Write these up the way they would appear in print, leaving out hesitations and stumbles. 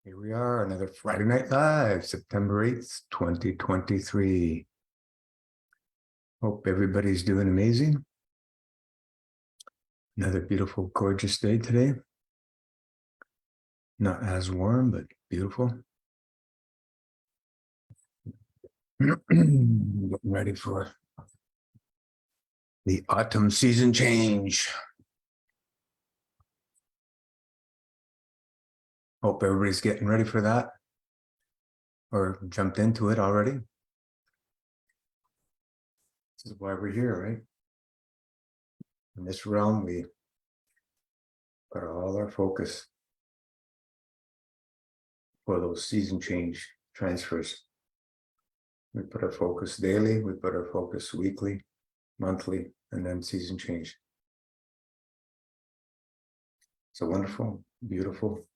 Here we are, another Friday Night Live, September 8th, 2023. Hope everybody's doing amazing. Another beautiful, gorgeous day today. Not as warm, but beautiful. Getting ready for the autumn season change. Hope everybody's getting ready for that or jumped into it already. This is why we're here, right? In this realm, we put all our focus for those season change transfers. We put our focus daily, we put our focus weekly, monthly, and then season change. It's a wonderful, beautiful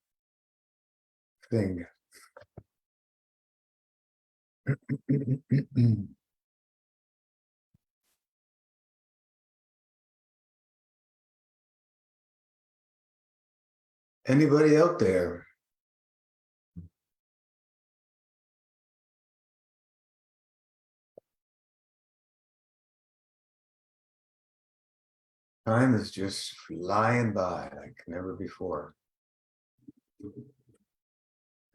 thing. Anybody out there? Time is just flying by like never before.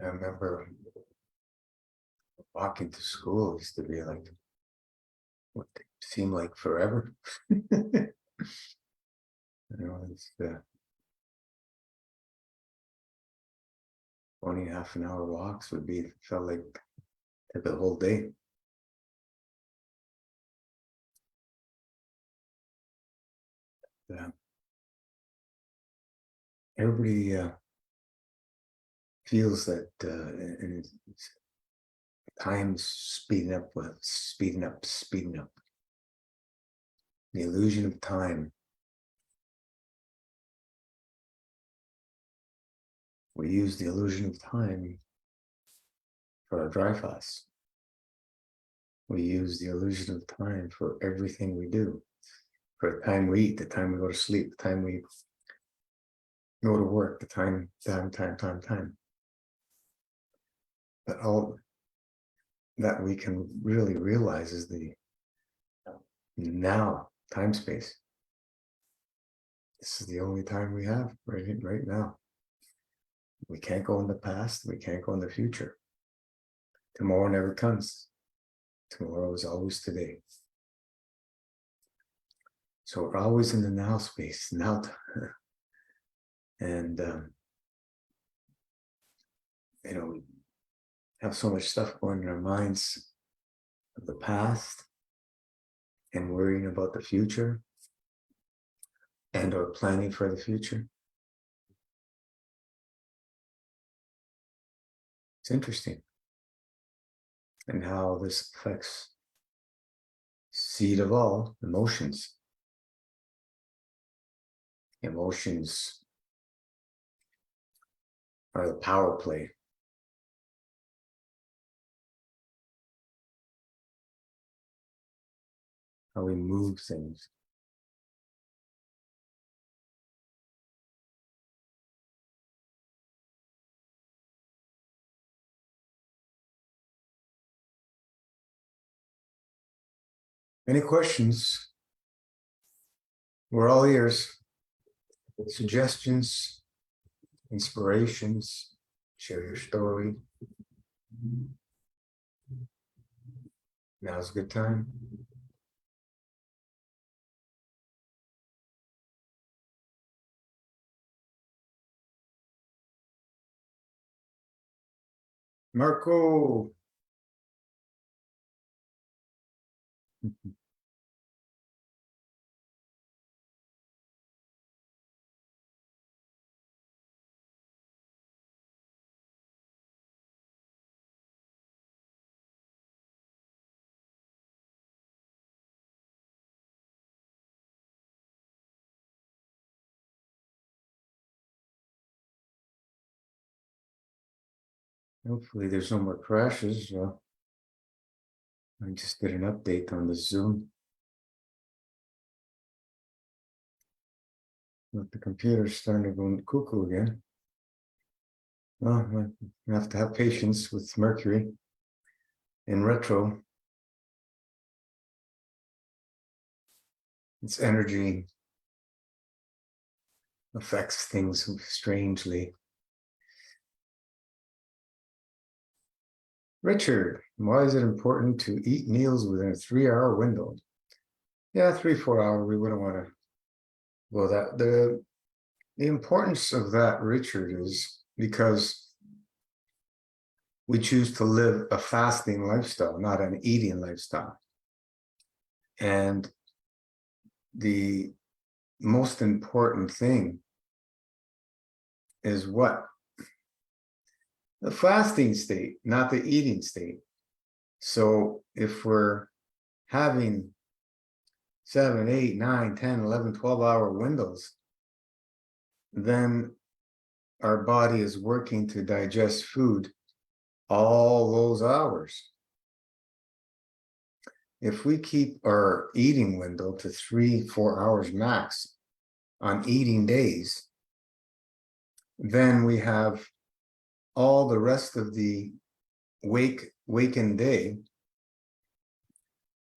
I remember walking to school used to be like what seemed like forever. It's only half an hour walks would be felt like the whole day. Everybody feels that and time's speeding up, speeding up. The illusion of time. We use the illusion of time for our dry fast. We use the illusion of time for everything we do. For the time we eat, the time we go to sleep, the time we go to work, the time. But all that we can really realize is the now time space. This is the only time we have right now. We can't go in the past. We can't go in the future. Tomorrow never comes. Tomorrow is always today. So we're always in the now space, now. And, we have so much stuff going in our minds of the past and worrying about the future and or planning for the future. It's interesting. And how this affects seed of all emotions. Emotions are the power play. How we move things. Any questions? We're all ears. Suggestions, inspirations, share your story. Now's a good time. Marco. Hopefully there's no more crashes. I just did an update on the Zoom. But the computer's starting to go cuckoo again. Well, you have to have patience with Mercury in retro. Its energy affects things strangely. Richard, why is it important to eat meals within a 3-hour window? Yeah, 3-4 hours. We wouldn't want to go that. The importance of that, Richard, is because we choose to live a fasting lifestyle, not an eating lifestyle. And the most important thing is what? The fasting state, not the eating state. So if we're having 7, 8, 9, 10, 11, 12-hour windows, then our body is working to digest food all those hours. If we keep our eating window to 3-4 hours max on eating days, then we have all the rest of the wakened day.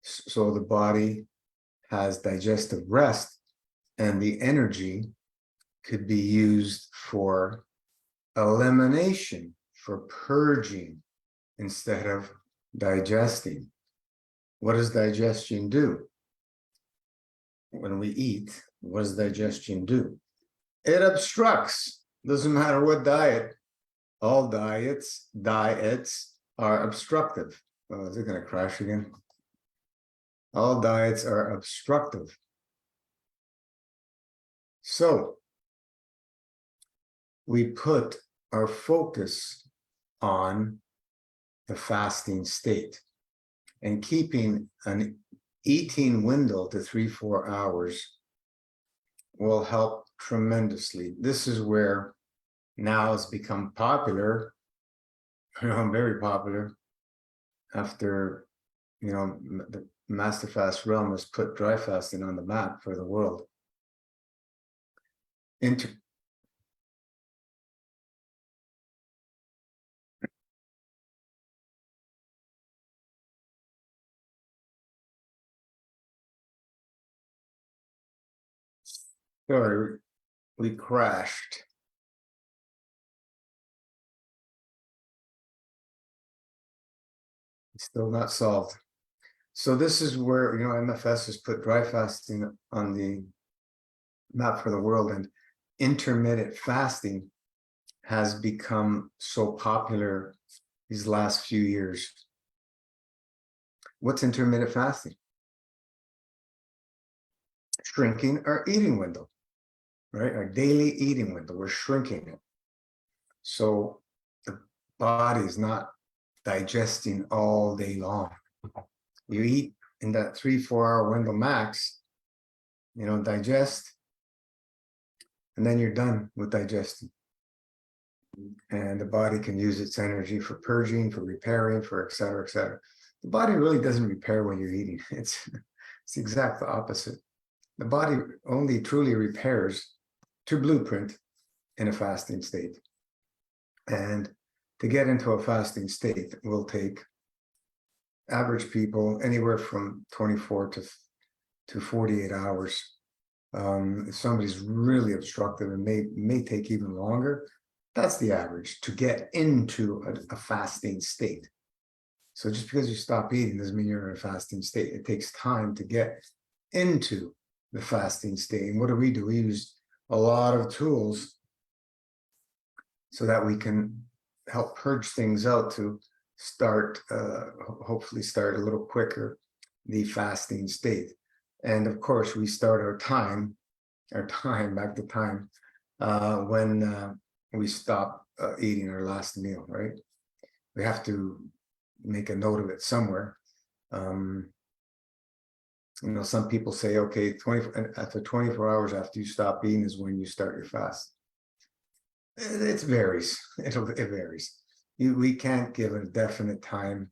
So the body has digestive rest, and the energy could be used for elimination, for purging, instead of digesting. What does digestion do? When we eat, what does digestion do? It obstructs. Doesn't matter what diet. All diets are obstructive. Oh, is it going to crash again? All diets are obstructive. So we put our focus on the fasting state, and keeping an eating window to 3-4 hours will help tremendously. This is where now it's become popular, very popular, after the Master Fast realm has put dry fasting on the map for the world. Sorry, we crashed. It's still not solved. So this is where MFS has put dry fasting on the map for the world, and intermittent fasting has become so popular these last few years. What's intermittent fasting? Shrinking our eating window, right? Our daily eating window, we're shrinking it. So the body is not digesting all day long. You eat in that 3-4 hour window max, digest, and then you're done with digesting. And the body can use its energy for purging, for repairing, for et cetera, et cetera. The body really doesn't repair when you're eating. It's the exact opposite. The body only truly repairs to blueprint in a fasting state. And to get into a fasting state will take average people anywhere from 24 to 48 hours. If somebody's really obstructive, it may take even longer. That's the average to get into a fasting state. So just because you stop eating doesn't mean you're in a fasting state. It takes time to get into the fasting state. And what do? We use a lot of tools so that we can help purge things out to start, hopefully start a little quicker, the fasting state. And of course, we start our time back to time when we stop eating our last meal, right? We have to make a note of it somewhere. Some people say, okay, after 24 hours after you stop eating is when you start your fast. It varies. It varies. We can't give a definite time.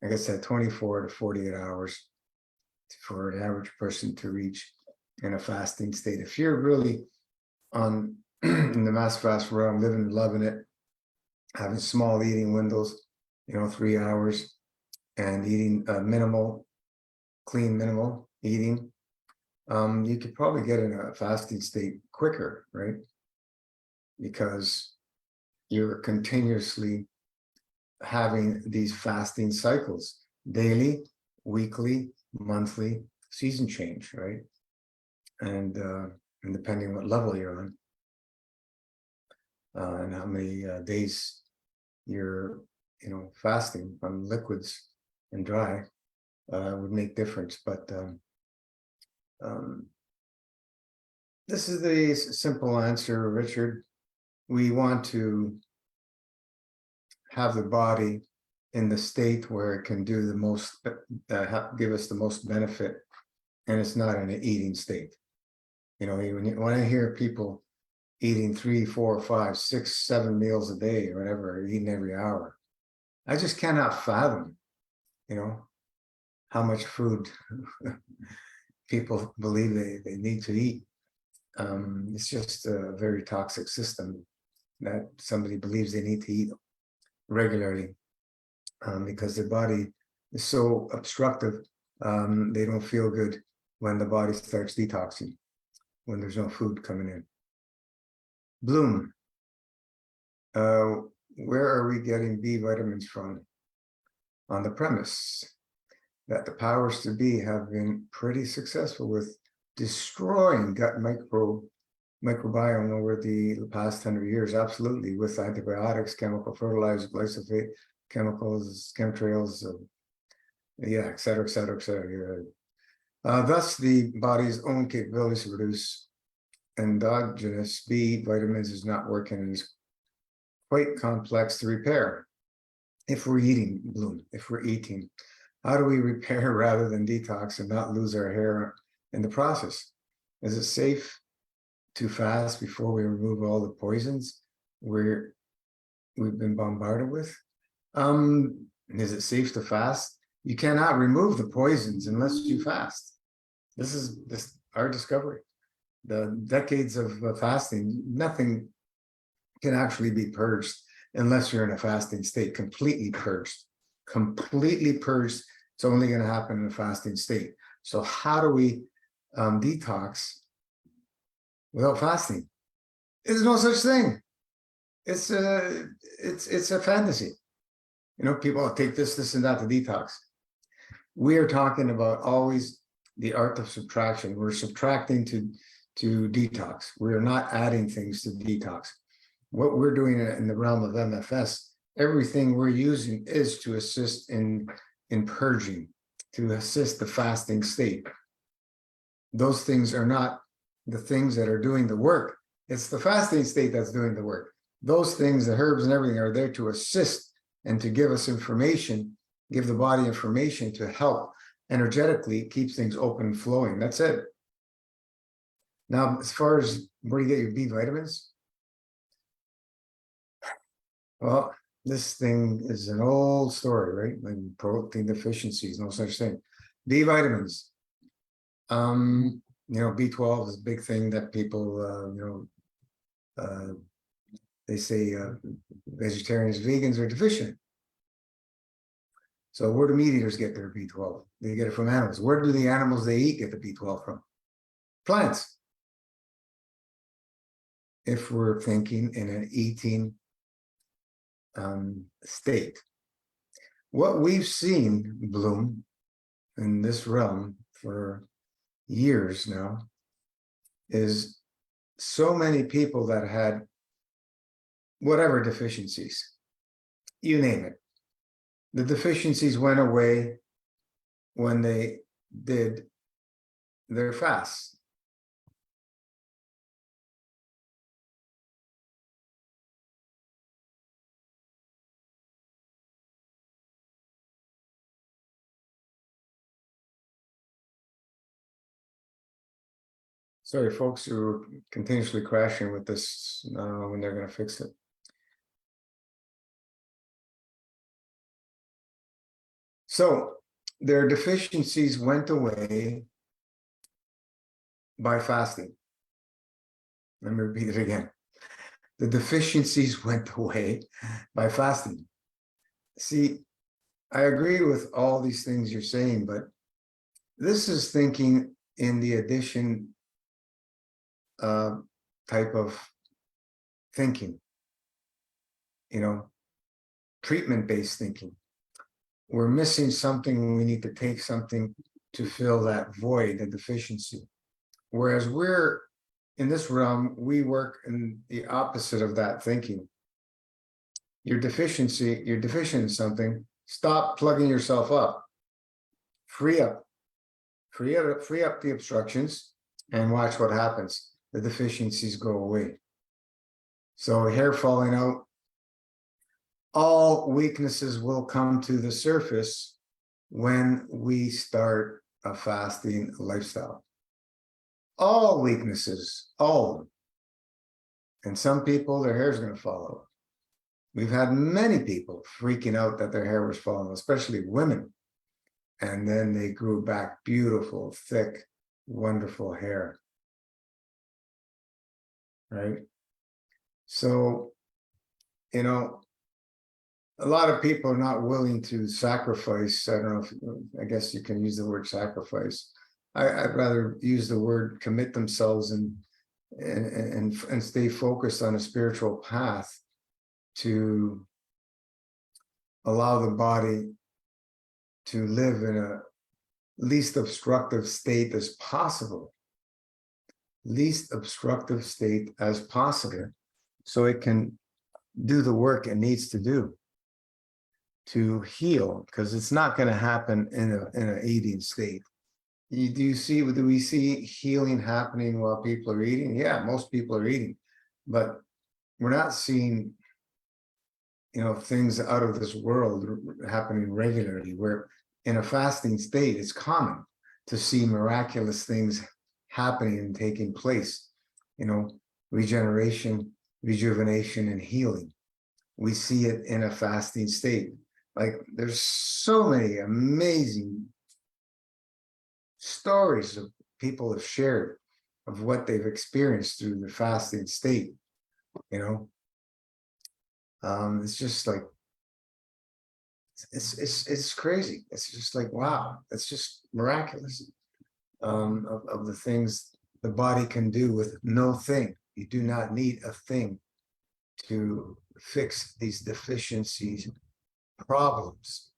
Like I said, 24 to 48 hours for an average person to reach in a fasting state. If you're really on in the mass fast realm, living and loving it, having small eating windows, 3 hours, and eating clean, minimal eating, you could probably get in a fasting state quicker, right? Because you're continuously having these fasting cycles, daily, weekly, monthly, season change, right? And depending what level you're on, and how many days you're, fasting on liquids and dry, would make difference. But this is the simple answer, Richard. We want to have the body in the state where it can do the most, give us the most benefit, and it's not in an eating state. When I hear people eating 3, 4, 5, 6, 7 meals a day or whatever, eating every hour, I just cannot fathom, how much food people believe they need to eat. It's just a very toxic system that somebody believes they need to eat regularly, because their body is so obstructive. They don't feel good when the body starts detoxing, when there's no food coming in. Bloom, where are we getting B vitamins from? On the premise that the powers to be have been pretty successful with destroying gut microbiome over the past 100 years, absolutely, with antibiotics, chemical fertilizers, glyphosate, chemicals, chemtrails, et cetera, et cetera, et cetera. Thus, the body's own capabilities to produce endogenous B vitamins is not working, and is quite complex to repair. If we're eating, Bloom, how do we repair rather than detox and not lose our hair in the process? Is it safe to fast before we remove all the poisons we've been bombarded with? Is it safe to fast? You cannot remove the poisons unless you fast. This is our discovery. The decades of fasting, nothing can actually be purged unless you're in a fasting state, completely purged. It's only going to happen in a fasting state. So how do we detox without fasting? There's no such thing. It's a fantasy. People take this and that to detox. We are talking about always the art of subtraction. We're subtracting to detox. We're not adding things to detox. What we're doing in the realm of MFS, everything we're using is to assist in purging, to assist the fasting state. Those things are not the things that are doing the work. It's the fasting state that's doing the work. Those things, the herbs and everything, are there to assist and to give us information, give the body information to help energetically keep things open and flowing. That's it. Now, as far as where do you get your B vitamins? Well, this thing is an old story, right? Like protein deficiencies, no such thing. B vitamins. B12 is a big thing that people, they say vegetarians, vegans are deficient. So where do meat eaters get their B12? They get it from animals. Where do the animals they eat get the B12 from? Plants. If we're thinking in an eating state. What we've seen, Bloom, in this realm for years now, is so many people that had whatever deficiencies, you name it. The deficiencies went away when they did their fast. Sorry, folks who are continuously crashing with this, when they're going to fix it. So their deficiencies went away by fasting. Let me repeat it again. The deficiencies went away by fasting. See, I agree with all these things you're saying, but this is thinking in the addition type of thinking, treatment-based thinking. We're missing something and we need to take something to fill that void, the deficiency. Whereas we're in this realm, we work in the opposite of that thinking. You're deficient in something, stop plugging yourself up. Free up the obstructions and watch what happens. The deficiencies go away. So hair falling out, all weaknesses will come to the surface when we start a fasting lifestyle. All weaknesses, all of them. And some people, their hair is going to fall out. We've had many people freaking out that their hair was falling, especially women. And then they grew back beautiful, thick, wonderful hair. Right? So, a lot of people are not willing to sacrifice. I don't know if, I guess you can use the word sacrifice. I'd rather use the word commit themselves and stay focused on a spiritual path to allow the body to live in a least obstructive state as possible. Least obstructive state as possible, so it can do the work it needs to do to heal, because it's not going to happen in an eating state. Do we see healing happening while people are eating? Yeah, most people are eating, but we're not seeing things out of this world happening regularly. Where in a fasting state, it's common to see miraculous things happening and taking place. Regeneration, rejuvenation, and healing. We see it in a fasting state. Like, there's so many amazing stories of people have shared of what they've experienced through the fasting state. It's just like, it's crazy. It's just like, wow, it's just miraculous of the things the body can do with no thing. You do not need a thing to fix these deficiencies, problems.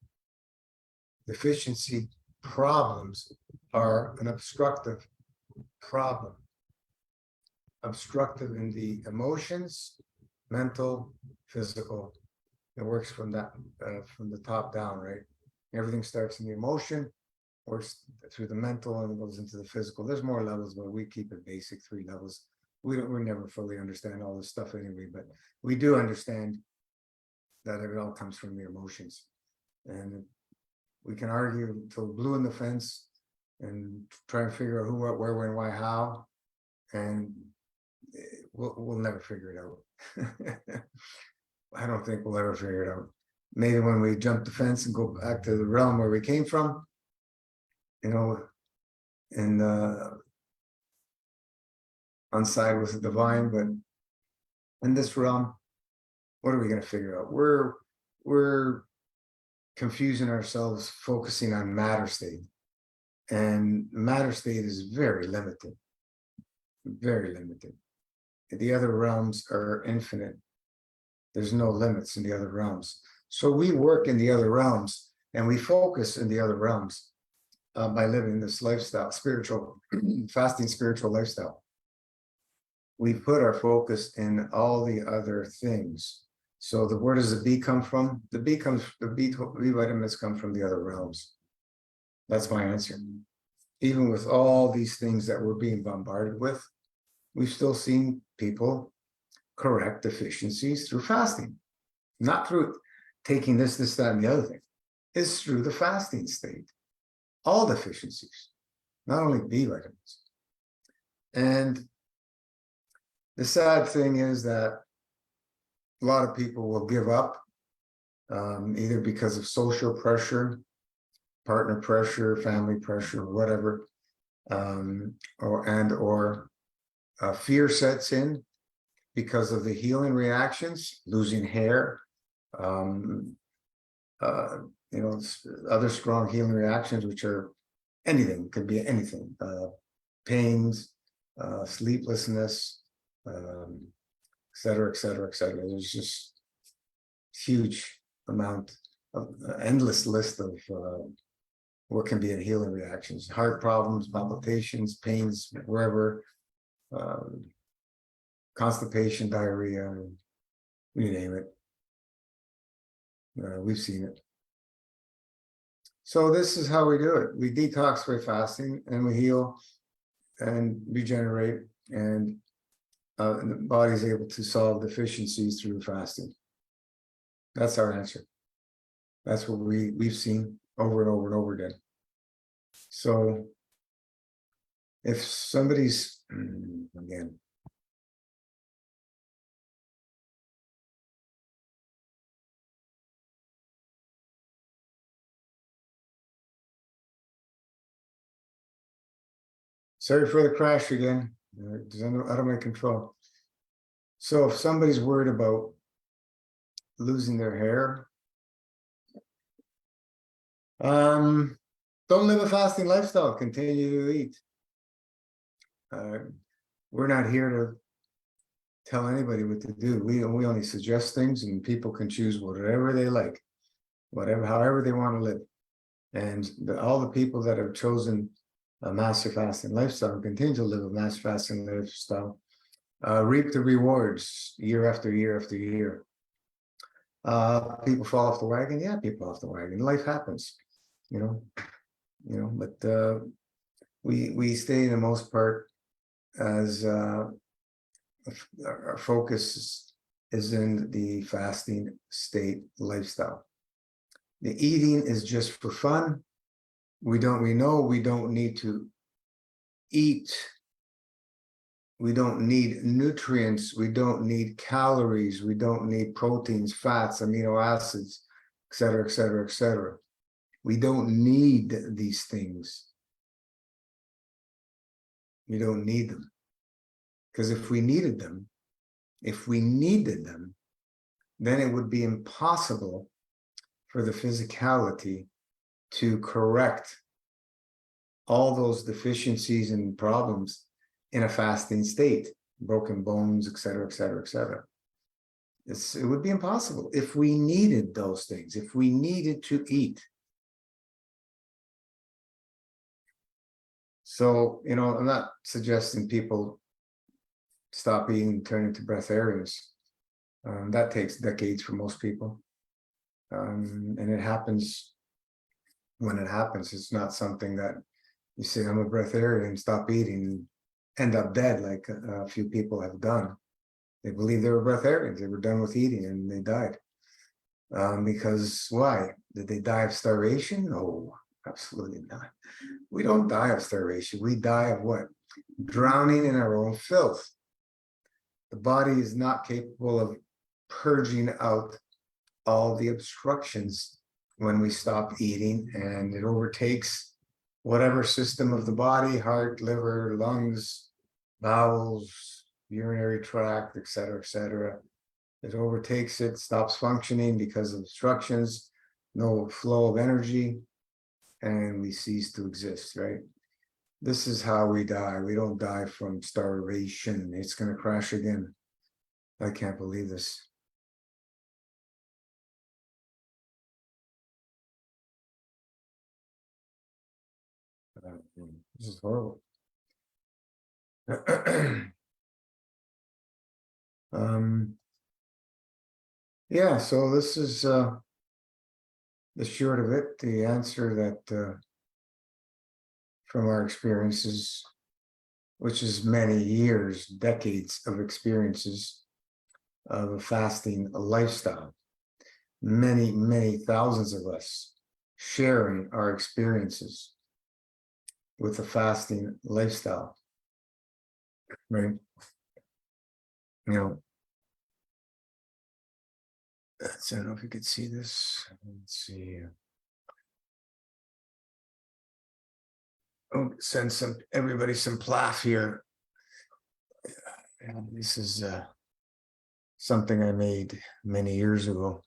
Deficiency problems are an obstructive problem. Obstructive in the emotions, mental, physical. It works from the top down, right? Everything starts in the emotion, works through the mental, and it goes into the physical. There's more levels, but we keep it basic, 3 levels. We never fully understand all this stuff anyway, but we do understand that it all comes from the emotions. And we can argue till blue in the fence and try and figure out who, what, where, when, why, how, and we'll never figure it out. I don't think we'll ever figure it out. Maybe when we jump the fence and go back to the realm where we came from, and on side with the divine, but in this realm, what are we going to figure out? We're confusing ourselves, focusing on matter state, and matter state is very limited, very limited. The other realms are infinite. There's no limits in the other realms. So we work in the other realms and we focus in the other realms by living this lifestyle, spiritual, fasting spiritual lifestyle. We put our focus in all the other things. So where does the B come from? The B vitamins come from the other realms. That's my answer. Even with all these things that we're being bombarded with, we've still seen people correct deficiencies through fasting, not through taking this, that, and the other thing. It's through the fasting state. All deficiencies, not only B vitamins. And the sad thing is that a lot of people will give up, either because of social pressure, partner pressure, family pressure, whatever, or fear sets in. because of the healing reactions, losing hair, um, other strong healing reactions, which are anything, could be anything, pains, sleeplessness, et cetera, et cetera, et cetera. There's just huge amount of endless list of what can be in healing reactions, heart problems, palpitations, pains, wherever, constipation, diarrhea, you name it. We've seen it. So this is how we do it. We detox by fasting, and we heal and regenerate, and the body is able to solve deficiencies through fasting. That's our answer. That's what we've seen over and over and over again. So if somebody's, again, sorry for the crash again. It's out of my control. So if somebody's worried about losing their hair, don't live a fasting lifestyle. Continue to eat. We're not here to tell anybody what to do. We only suggest things, and people can choose whatever they like, however they want to live. And all the people that have chosen a master fasting lifestyle and continue to live a master fasting lifestyle reap the rewards year after year after year. People fall off the wagon. Yeah, people off the wagon. Life happens, but we stay in the most part as our focus is in the fasting state lifestyle. The eating is just for fun. We know we don't need to eat. We don't need nutrients. We don't need calories. We don't need proteins, fats, amino acids, et cetera, et cetera, et cetera. We don't need these things. We don't need them. Because if we needed them, then it would be impossible for the physicality to correct all those deficiencies and problems in a fasting state, broken bones, et cetera, et cetera, et cetera. It would be impossible if we needed those things, if we needed to eat. So, I'm not suggesting people stop eating, turn into breatharians. That takes decades for most people. And it happens when it happens. It's not something that you say, I'm a breatharian, stop eating, end up dead, like a few people have done. They believe they were breatharians. They were done with eating and they died. Because why? Did they die of starvation? No, absolutely not. We don't die of starvation. We die of what? Drowning in our own filth. The body is not capable of purging out all the obstructions when we stop eating, and it overtakes whatever system of the body, heart, liver, lungs, bowels, urinary tract, et cetera, et cetera. It overtakes it, stops functioning because of obstructions, no flow of energy, and we cease to exist, right? This is how we die. We don't die from starvation. It's going to crash again. I can't believe this. This is horrible. Yeah, so this is the short of it, the answer that from our experiences, which is many years, decades of experiences of a fasting lifestyle. Many, many thousands of us sharing our experiences with a fasting lifestyle, right? I don't know if you could see this. Let's see. Oh, send everybody some plath here. This is something I made many years ago.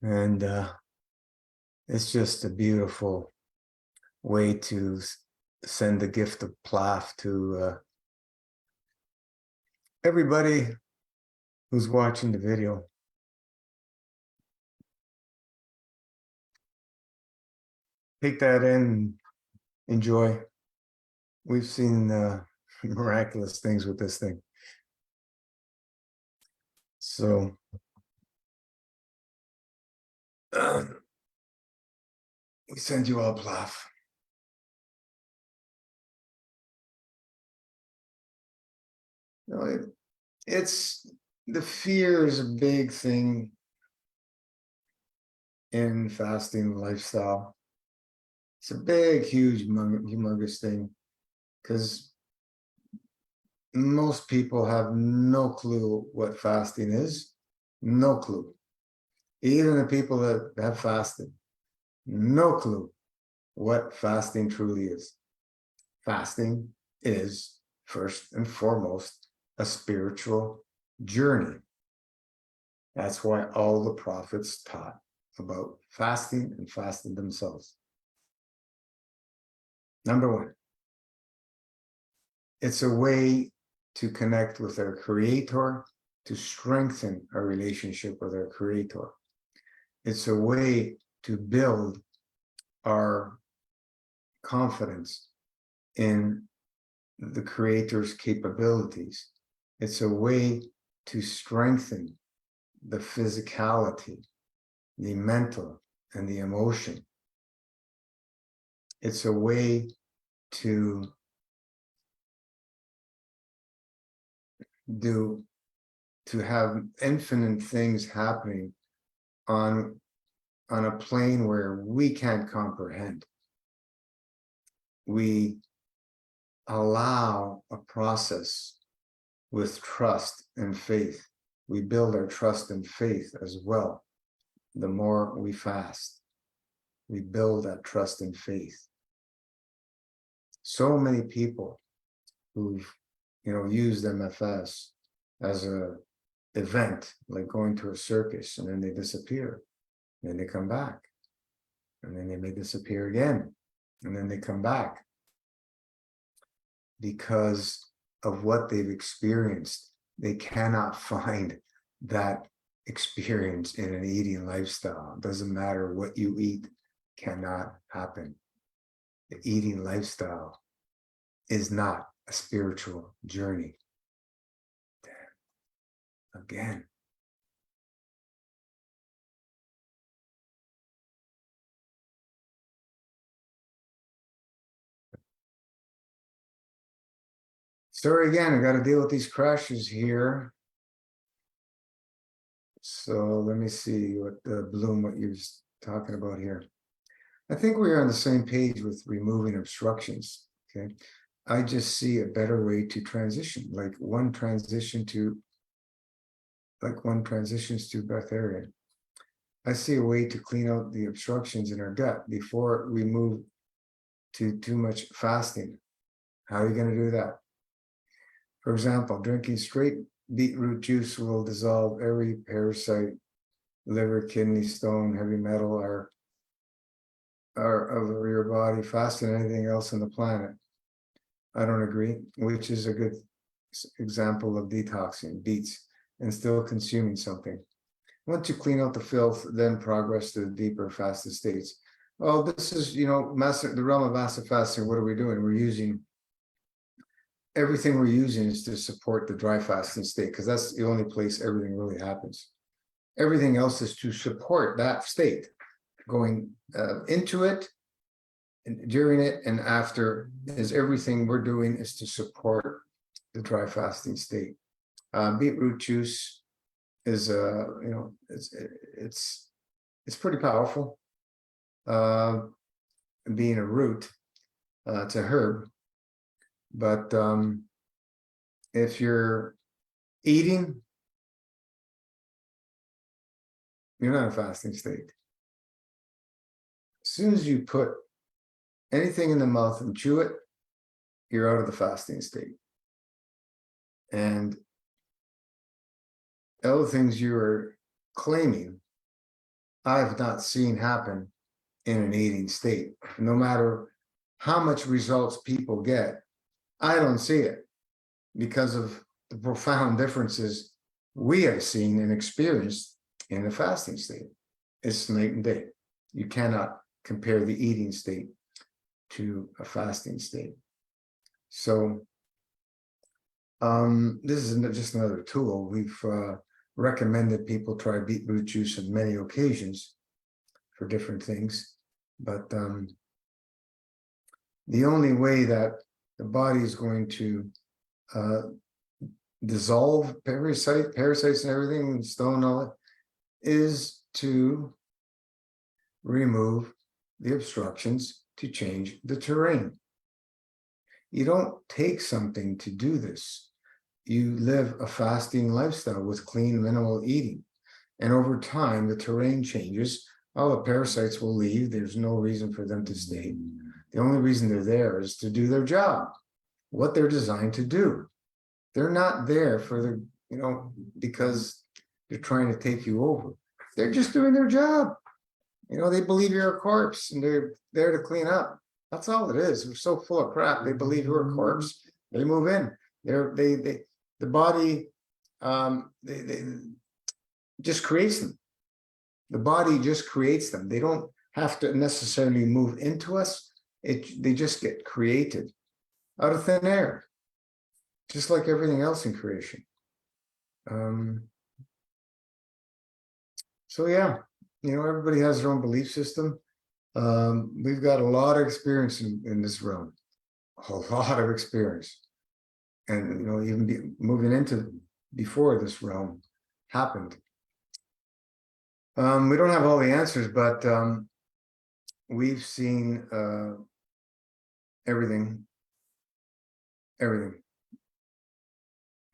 And it's just a beautiful way to send the gift of Plaf to everybody who's watching the video. Take that in, enjoy. We've seen miraculous things with this thing. So we send you all Plaf. It's the fear is a big thing in fasting lifestyle. It's a big, huge, humongous thing because most people have no clue what fasting is. No clue. Even the people that have fasted, no clue what fasting truly is. Fasting is, first and foremost, a spiritual journey. That's why all the prophets taught about fasting and fasted themselves. Number one, it's a way to connect with our Creator, to strengthen our relationship with our Creator. It's a way to build our confidence in the Creator's capabilities. It's a way to strengthen the physicality, the mental, and the emotion. It's a way to have infinite things happening on a plane where we can't comprehend. We allow a process with trust and faith. We build our trust and faith as well. The more we fast, we build that trust and faith. So many people who've used MFS as a event, like going to a circus, and then they disappear, and then they come back, and then they may disappear again, and then they come back because of what they've experienced. They cannot find that experience in an eating lifestyle. It doesn't matter what you eat, cannot happen. The eating lifestyle is not a spiritual journey. Again. Sorry again, I got to deal with these crashes here. So let me see what Bloom, what you're talking about here. I think we're on the same page with removing obstructions. Okay. I just see a better way to transition, like one transitions to breatharian. I see a way to clean out the obstructions in our gut before we move to too much fasting. How are you going to do that? For example, drinking straight beetroot juice will dissolve every parasite, liver, kidney stone, heavy metal, or of your body faster than anything else on the planet. I don't agree, which is a good example of detoxing beets and still consuming something. Once you clean out the filth, then progress to the deeper, faster states. Well, this is, the realm of massive fasting. What are we doing? We're using everything we're using is to support the dry fasting state, because that's the only place everything really happens. Everything else is to support that state, going into it, and during it, and after. Is everything we're doing is to support the dry fasting state. Beetroot juice is it's pretty powerful. Being a root, it's a herb, but if you're eating, you're not in a fasting state. As soon as you put anything in the mouth and chew it, you're out of the fasting state. And other things you're claiming, I have not seen happen in an eating state. No matter how much results people get, I don't see it because of the profound differences we have seen and experienced in the fasting state. It's night and day. You cannot compare the eating state to a fasting state. So this is just another tool. We've recommended people try beetroot juice on many occasions for different things, but the only way that the body is going to dissolve parasites and everything, stone and all that, is to remove the obstructions to change the terrain. You don't take something to do this. You live a fasting lifestyle with clean, minimal eating. And over time, the terrain changes. All the parasites will leave. There's no reason for them to stay. The only reason they're there is to do their job, what they're designed to do. They're not there for the, because they're trying to take you over. They're just doing their job. They believe you're a corpse and they're there to clean up. That's all it is. We're so full of crap. They believe you're a corpse. They move in. The body, they just creates them. The body just creates them. They don't have to necessarily move into us. They just get created out of thin air, just like everything else in creation. So yeah, everybody has their own belief system. We've got a lot of experience in this realm, a lot of experience, and even moving into before this realm happened. We don't have all the answers, but we've seen everything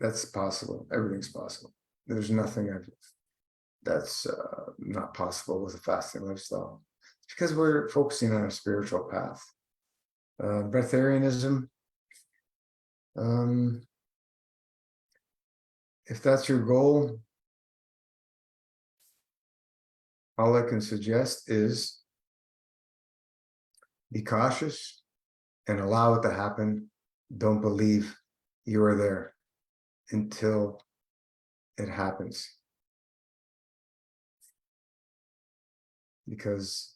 that's possible. Everything's possible. There's nothing that's not possible with a fasting lifestyle. It's because we're focusing on a spiritual path. Breatharianism, if that's your goal, all I can suggest is be cautious and allow it to happen. Don't believe you are there until it happens. Because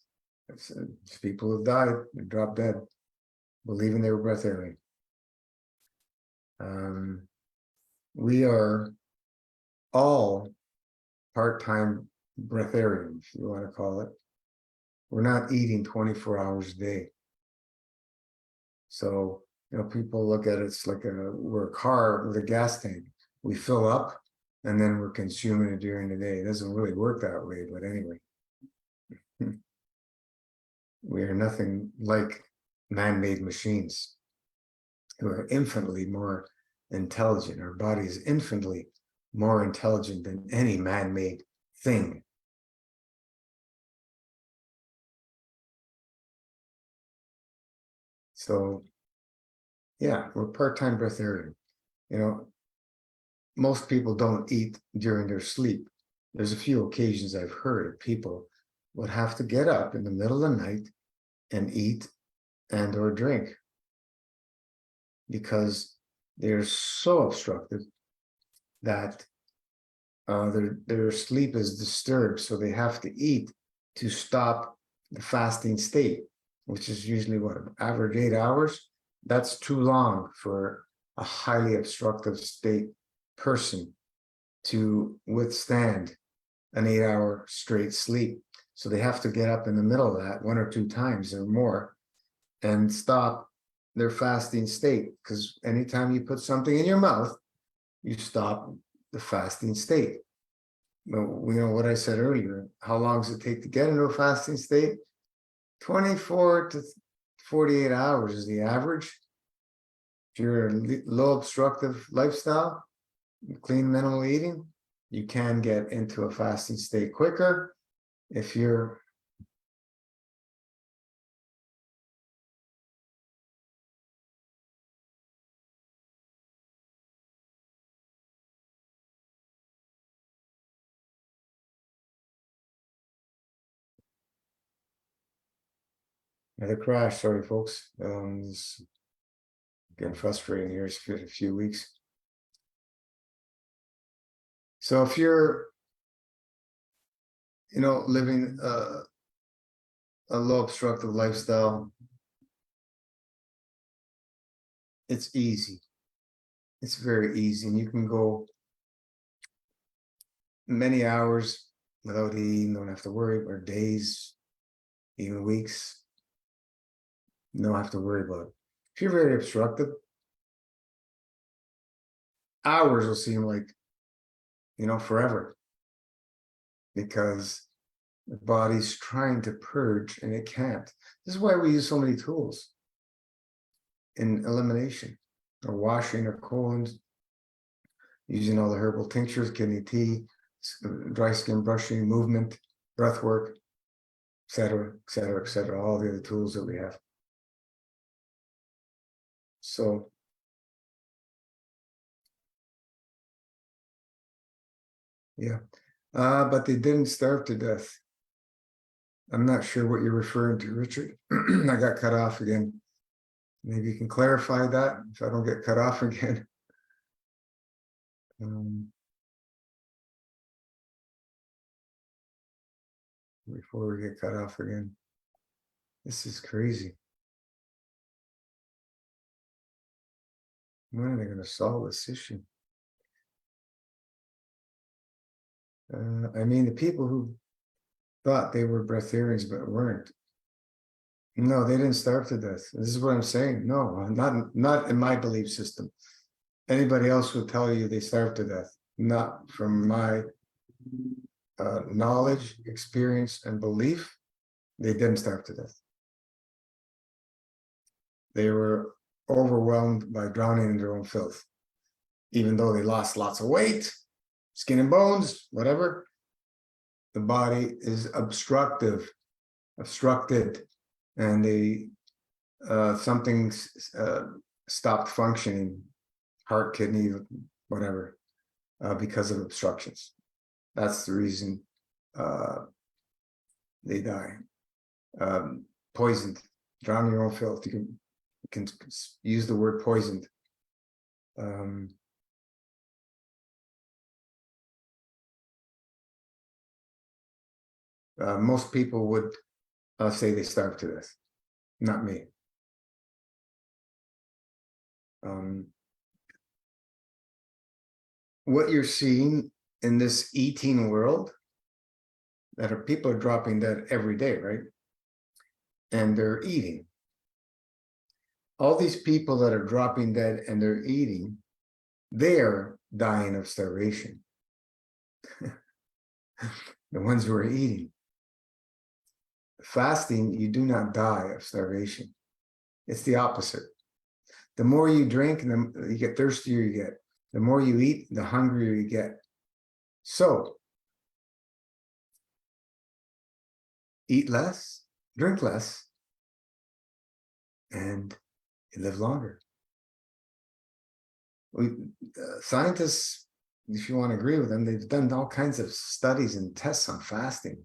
people have died, they dropped dead, believing they were breatharian. We are all part-time breatharian, if you want to call it. We're not eating 24 hours a day. So, people look at it's like we're a car with a gas tank. We fill up and then we're consuming it during the day. It doesn't really work that way, but anyway. We are nothing like man-made machines who are infinitely more intelligent. Our body is infinitely more intelligent than any man-made thing. So, yeah, we're part-time breatharian. Most people don't eat during their sleep. There's a few occasions I've heard of people would have to get up in the middle of the night and eat and or drink because they're so obstructed that their sleep is disturbed, so they have to eat to stop the fasting state, which is usually what, average 8 hours. That's too long for a highly obstructive state person to withstand an 8-hour straight sleep. So they have to get up in the middle of that 1 or 2 times or more and stop their fasting state, because anytime you put something in your mouth, you stop the fasting state. But what I said earlier, how long does it take to get into a fasting state? 24 to 48 hours is the average. If you're a low obstructive lifestyle, clean minimal eating, you can get into a fasting state quicker. If you're Another crash. Sorry, folks. It's getting frustrating here. It's been a few weeks. So if you're, living a low obstructive lifestyle, it's easy. It's very easy, and you can go many hours without eating. Don't have to worry, or days, even weeks. Don't have to worry about it. If you're very obstructive, hours will seem like forever, because the body's trying to purge and it can't. This is why we use so many tools in elimination, or washing our colons, using all the herbal tinctures, kidney tea, dry skin brushing, movement, breath work, etc., etc., etc., all the other tools that we have. So yeah, but they didn't starve to death. I'm not sure what you're referring to, Richard. I got cut off again. Maybe you can clarify that if I don't get cut off again. Before we get cut off again. This is crazy. When are they going to solve this issue? I mean, the people who thought they were breatharians but weren't. No, they didn't starve to death. This is what I'm saying. No, not in my belief system. Anybody else would tell you they starved to death. Not from my knowledge, experience, and belief. They didn't starve to death. They were overwhelmed by drowning in their own filth. Even though they lost lots of weight, skin and bones, whatever, the body is obstructed, and something stopped functioning, heart, kidney, whatever, because of obstructions. That's the reason they die. Poisoned, drown in your own filth. You can use the word poisoned. Most people would say they starved to death. Not me. What you're seeing in this eating world, people are dropping dead every day, right? And they're eating. All these people that are dropping dead and they're eating, they're dying of starvation. The ones who are eating. Fasting, you do not die of starvation. It's the opposite. The more you drink, you get thirstier you get. The more you eat, the hungrier you get. So, eat less, drink less, and you live longer. Scientists, if you want to agree with them, they've done all kinds of studies and tests on fasting.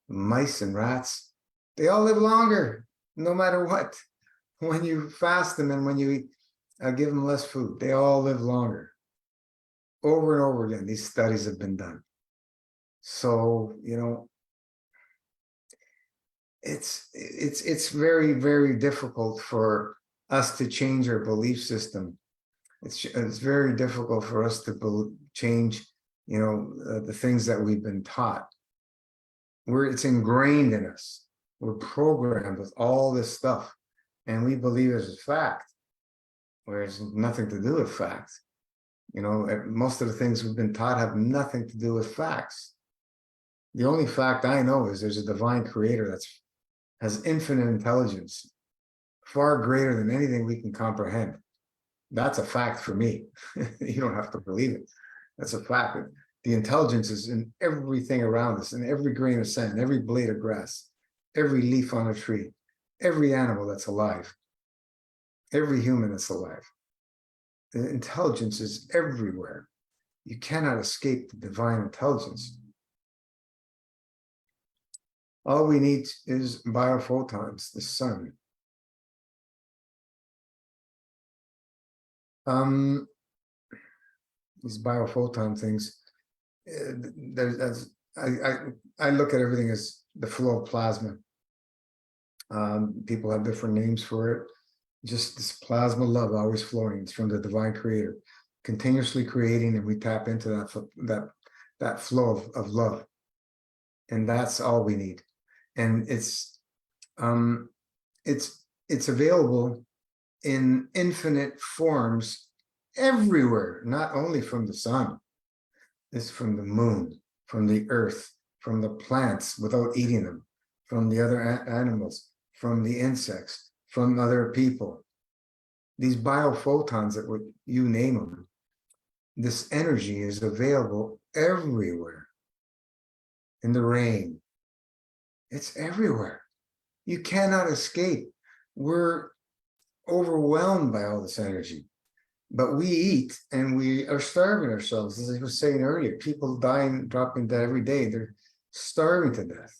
Mice and rats, they all live longer, no matter what. When you fast them and when you eat, give them less food, they all live longer. Over and over again, these studies have been done. So, it's very, very difficult for us to change our belief system. It's very difficult for us to change, the things that we've been taught. It's ingrained in us. We're programmed with all this stuff, and we believe it as a fact, whereas nothing to do with facts. Most of the things we've been taught have nothing to do with facts. The only fact I know is there's a divine creator that has infinite intelligence, far greater than anything we can comprehend. That's a fact for me. You don't have to believe it. That's a fact. The intelligence is in everything around us, in every grain of sand, every blade of grass, every leaf on a tree, every animal that's alive, every human that's alive. The intelligence is everywhere. You cannot escape the divine intelligence. All we need is biophotons, the sun. These biophoton things, there's, I look at everything as the flow of plasma. People have different names for it. Just this plasma love always flowing. It's from the divine creator, continuously creating, and we tap into that flow of love. And that's all we need. And it's available in infinite forms everywhere, not only from the sun. It's from the moon, from the earth, from the plants without eating them, from the other animals, from the insects, from other people. These biophotons, that would you name them, this energy is available everywhere. In the rain, it's everywhere. You cannot escape. We're overwhelmed by all this energy. But we eat and we are starving ourselves. As I was saying earlier, people dying, dropping dead every day. They're starving to death.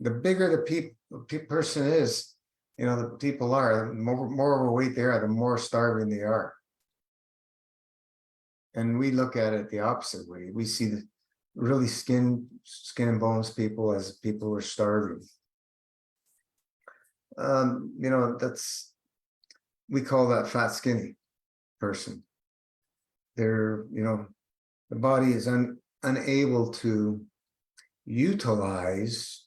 The bigger the person is, the people are, the more overweight they are, the more starving they are. And we look at it the opposite way. We see the really skin and bones people as people who are starving. We call that fat skinny person. They're, the body is unable to utilize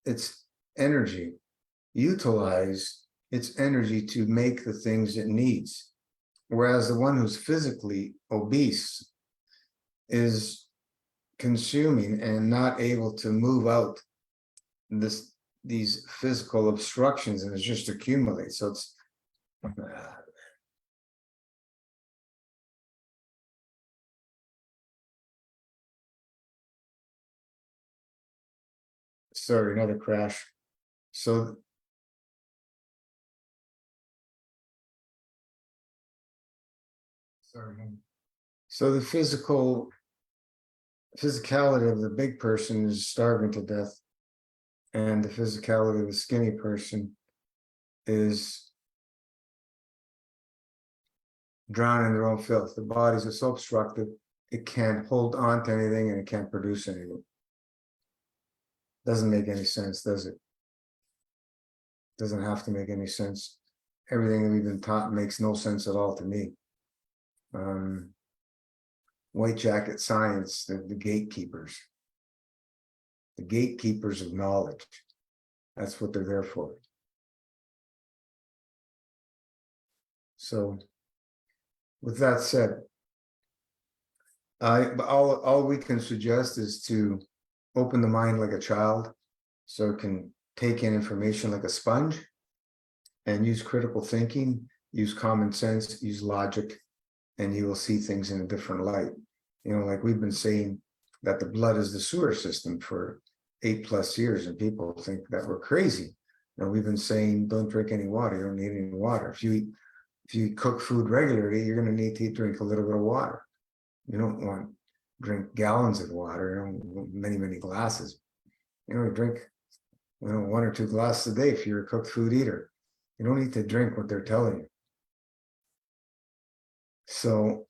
its energy, to make the things it needs. Whereas the one who's physically obese is consuming and not able to move out these physical obstructions, and it just accumulates. So it's sorry, another crash. So the physicality of the big person is starving to death, and the physicality of the skinny person is drowning in their own filth. The bodies are so obstructed, it can't hold on to anything and it can't produce anything. Doesn't make any sense, does it? Doesn't have to make any sense. Everything that we've been taught makes no sense at all to me. White jacket science, the gatekeepers of knowledge. That's what they're there for. So, with that said, all we can suggest is to open the mind like a child, so it can take in information like a sponge, and use critical thinking, use common sense, use logic, and you will see things in a different light. Like we've been saying that the blood is the sewer system for 8+ years, and people think that we're crazy. We've been saying don't drink any water. You don't need any water. If you cook food regularly, you're going to need to drink a little bit of water. You don't want to drink gallons of water, many glasses. Drink 1 or 2 glasses a day if you're a cooked food eater. You don't need to drink what they're telling you. So,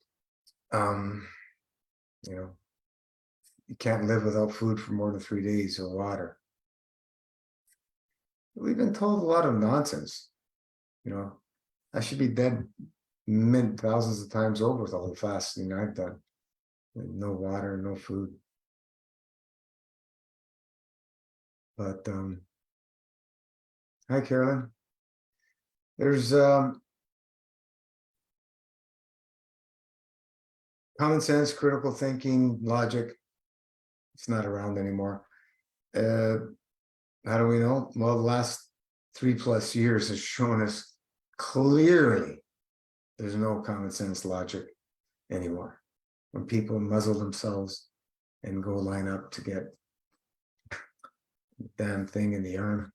you can't live without food for more than 3 days, or water. We've been told a lot of nonsense. I should be dead thousands of times over with all the fasting I've done. No water, no food. But hi, Carolyn. There's common sense, critical thinking, logic. It's not around anymore. How do we know? Well, the last 3+ years has shown us clearly there's no common sense logic anymore. When people muzzle themselves and go line up to get the damn thing in the arm,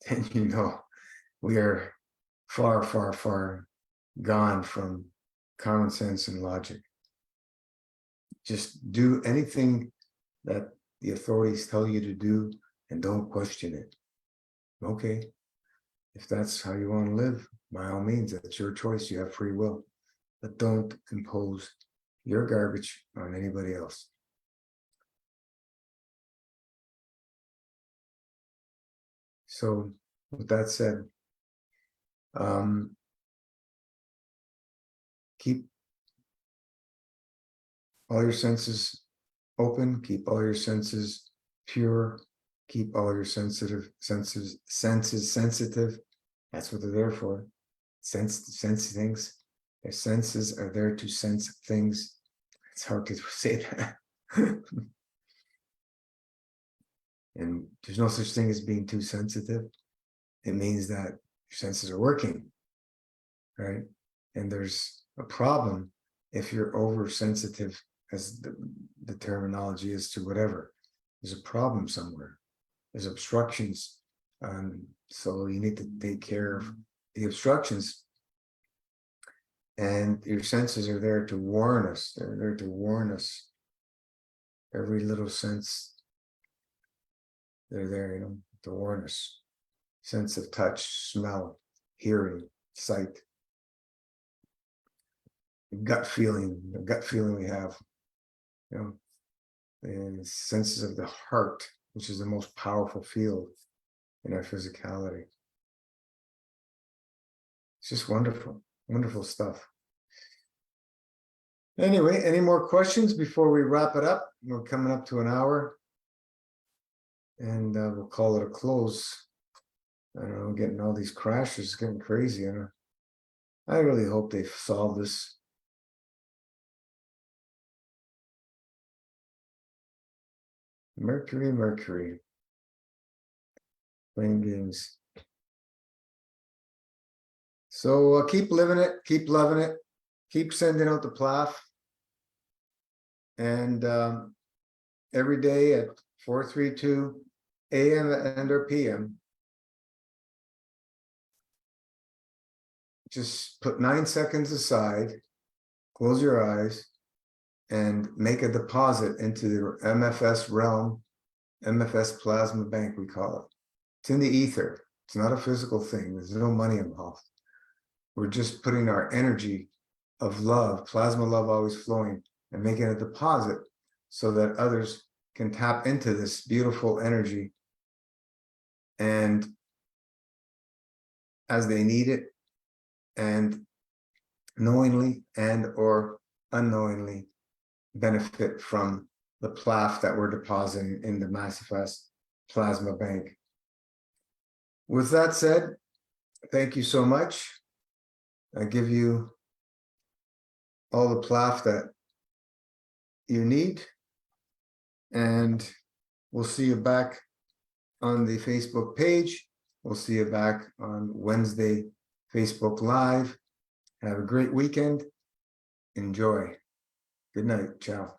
then we are far, far, far gone from common sense and logic. Just do anything that the authorities tell you to do and don't question it. Okay, if that's how you want to live, by all means, that's your choice. You have free will, but don't impose your garbage on anybody else. So with that said, keep all your senses open, keep all your senses pure, keep all your senses sensitive. That's what they're there for. Sense things. Their senses are there to sense things. It's hard to say that. And there's no such thing as being too sensitive. It means that your senses are working, right? And there's a problem if you're oversensitive, as the terminology is, to whatever. There's a problem somewhere. There's obstructions. So you need to take care of the obstructions. And your senses are there to warn us. They're there to warn us. Every little sense, they're there, to warn us. Sense of touch, smell, hearing, sight, the gut feeling we have, the senses of the heart, which is the most powerful field in our physicality. It's just wonderful, wonderful stuff. Anyway, any more questions before we wrap it up? We're coming up to an hour, and we'll call it a close. I don't know, getting all these crashes, getting crazy. I really hope they solve this. Mercury. Playing games. So keep living it, keep loving it, keep sending out the plaf. And every day at 4:32 a.m. and or p.m., just put 9 seconds aside, close your eyes, and make a deposit into the MFS realm, MFS plasma bank, we call it. It's in the ether. It's not a physical thing. There's no money involved. We're just putting our energy of love, plasma love always flowing, and making a deposit so that others can tap into this beautiful energy, and as they need it, and knowingly and or unknowingly benefit from the plaf that we're depositing in the Massifast plasma bank. With that said, thank you so much. I give you all the plaf that you need, and we'll see you back on the Facebook page. We'll see you back on Wednesday, Facebook Live. Have a great weekend. Enjoy. Good night. Ciao.